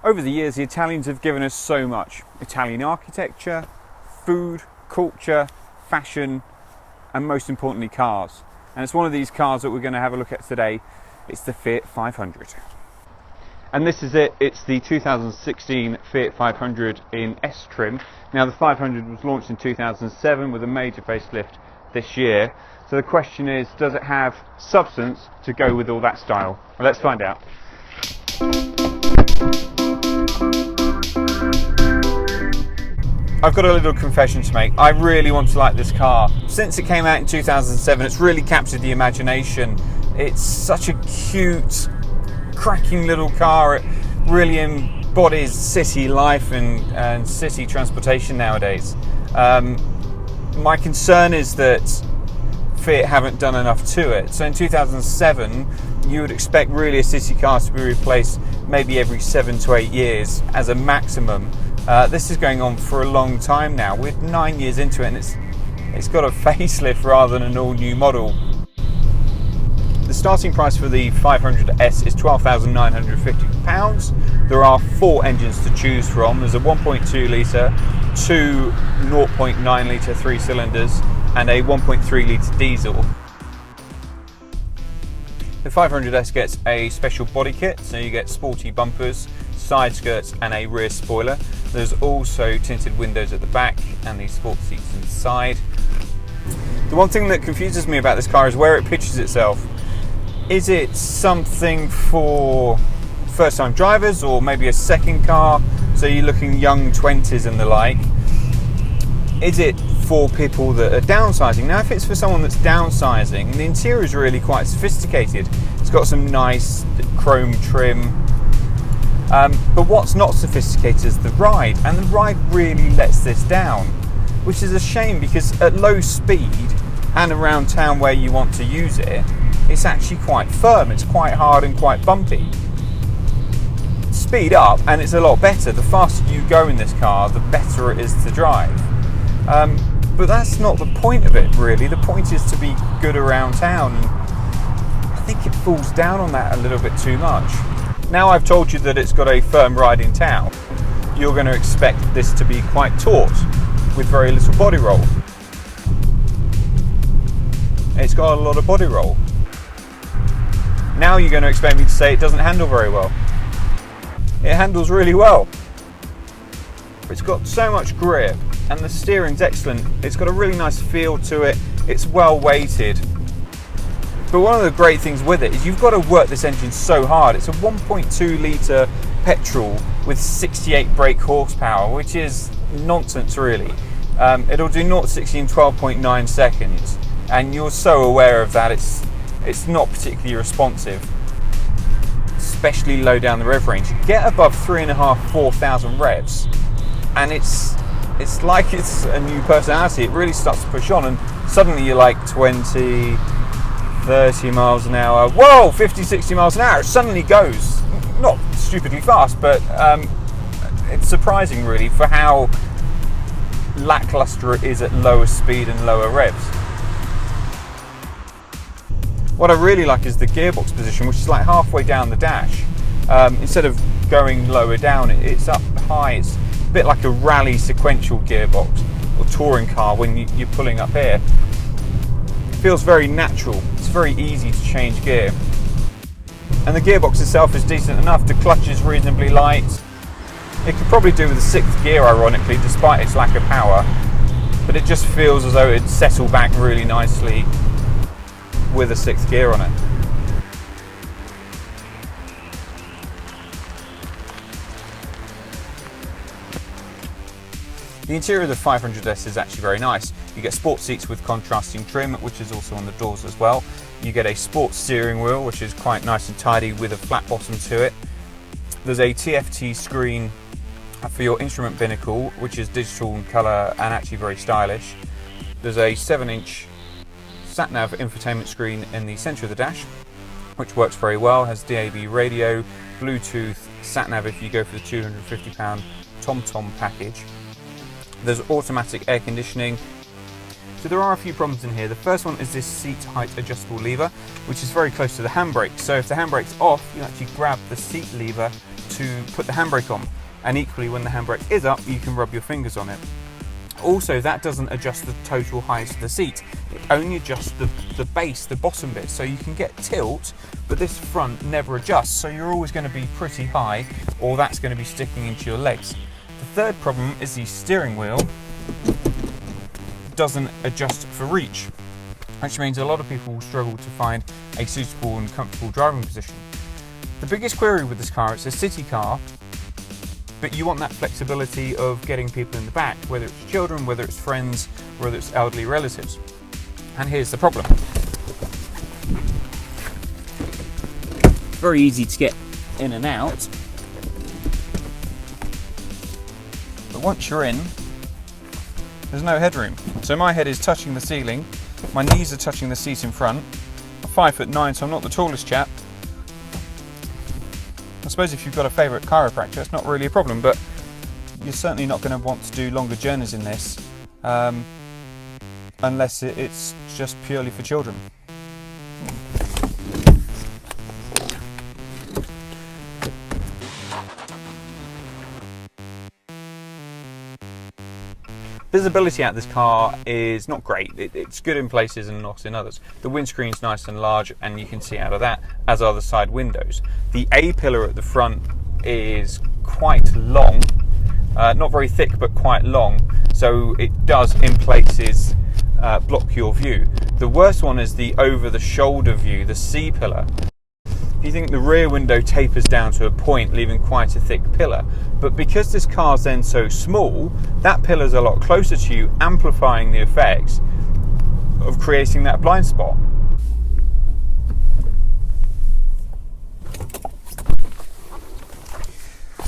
Over the years, the Italians have given us so much. Italian architecture, food, culture, fashion, and most importantly, cars. And it's one of these cars that we're going to have a look at today. It's the Fiat 500. And this is it. It's the 2016 Fiat 500 in S trim. Now, the 500 was launched in 2007 with a major facelift this year. So the question is, does it have substance to go with all that style? Well, let's find out. I've got a little confession to make. I really want to like this car. Since it came out in 2007, it's really captured the imagination. It's such a cute, cracking little car. It really embodies city life and city transportation nowadays. My concern is that Fiat haven't done enough to it. So in 2007, you would expect really a city car to be replaced maybe every 7 to 8 years as a maximum. This is going on for a long time now. We're 9 years into it, and it's got a facelift rather than an all-new model. The starting price for the 500S is £12,950. There are 4 engines to choose from. There's a 1.2 litre, 2 0.9 litre 3 cylinders, and a 1.3 litre diesel. The 500S gets a special body kit, so you get sporty bumpers, side skirts and a rear spoiler. There's also tinted windows at the back and these sports seats inside. The one thing that confuses me about this car is where it pitches itself. Is it something for first-time drivers or maybe a second car, so you're looking young 20s and the like? Is it for people that are downsizing? Now, if it's for someone that's downsizing, the interior is really quite sophisticated. It's got some nice chrome trim. But what's not sophisticated is the ride, and the ride really lets this down, which is a shame because at low speed and around town where you want to use it, it's actually quite firm. It's quite hard and quite bumpy. Speed up and it's a lot better. The faster you go in this car, the better it is to drive. But that's not the point of it, really. The point is to be good around town. I think it falls down on that a little bit too much. Now I've told you that it's got a firm ride in town, you're going to expect this to be quite taut, with very little body roll. It's got a lot of body roll. Now you're going to expect me to say it doesn't handle very well. It handles really well. It's got so much grip, and the steering's excellent. It's got a really nice feel to it. It's well weighted. But one of the great things with it is you've got to work this engine so hard. It's a 1.2 litre petrol with 68 brake horsepower, which is nonsense really. It'll do 0 to 60 in 12.9 seconds, and you're so aware of that. It's not particularly responsive, especially low down the rev range. You get above 3,500–4,000 revs, and it's like it's a new personality. It really starts to push on, and suddenly you're like 20, 30 miles an hour. Whoa, 50, 60 miles an hour. It suddenly goes, not stupidly fast, but it's surprising really for how lackluster it is at lower speed and lower revs. What I really like is the gearbox position, which is like halfway down the dash. Instead of going lower down, it's up high. It's a bit like a rally sequential gearbox or touring car when you're pulling up here. It feels very natural. It's very easy to change gear. And the gearbox itself is decent enough. The clutch is reasonably light. It could probably do with a 6th gear, ironically, despite its lack of power. But it just feels as though it'd settle back really nicely with a 6th gear on it. The interior of the 500S is actually very nice. You get sports seats with contrasting trim, which is also on the doors as well. You get a sports steering wheel, which is quite nice and tidy with a flat bottom to it. There's a TFT screen for your instrument binnacle, which is digital in colour and actually very stylish. There's a 7-inch sat-nav infotainment screen in the centre of the dash, which works very well, has DAB radio, Bluetooth, sat-nav if you go for the £250 TomTom package. There's automatic air conditioning. So there are a few problems in here. The first one is this seat height adjustable lever, which is very close to the handbrake. So if the handbrake's off, you actually grab the seat lever to put the handbrake on, and equally when the handbrake is up, you can rub your fingers on it. Also, that doesn't adjust the total height of the seat. It only adjusts the base, the bottom bit, so you can get tilt, but this front never adjusts, so you're always going to be pretty high, or that's going to be sticking into your legs. The third problem is the steering wheel doesn't adjust for reach, which means a lot of people will struggle to find a suitable and comfortable driving position. The biggest query with this car, it's a city car, but you want that flexibility of getting people in the back, whether it's children, whether it's friends, whether it's elderly relatives. And here's the problem. Very easy to get in and out, but once you're in, there's no headroom. So my head is touching the ceiling, my knees are touching the seat in front. I'm 5'9", so I'm not the tallest chap. I suppose if you've got a favourite chiropractor, it's not really a problem, but you're certainly not going to want to do longer journeys in this unless it's just purely for children. Visibility out of this car is not great. It's good in places and not in others. The windscreen's nice and large and you can see out of that, as are the side windows. The A-pillar at the front is quite long, not very thick but quite long, so it does in places block your view. The worst one is the over-the-shoulder view, the C-pillar. You think the rear window tapers down to a point, leaving quite a thick pillar, but because this car's then so small, that pillar's a lot closer to you, amplifying the effects of creating that blind spot.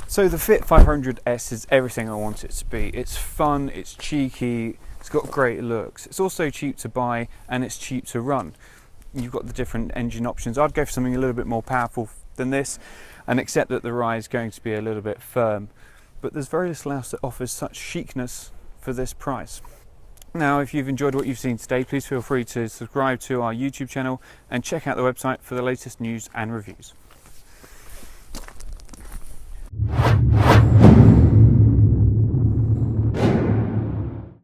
So the Fiat 500S is everything I want it to be. It's fun, it's cheeky, it's got great looks. It's also cheap to buy and it's cheap to run. You've got the different engine options. I'd go for something a little bit more powerful than this and accept that the ride is going to be a little bit firm. But there's very little else that offers such chicness for this price. Now, if you've enjoyed what you've seen today, please feel free to subscribe to our YouTube channel and check out the website for the latest news and reviews.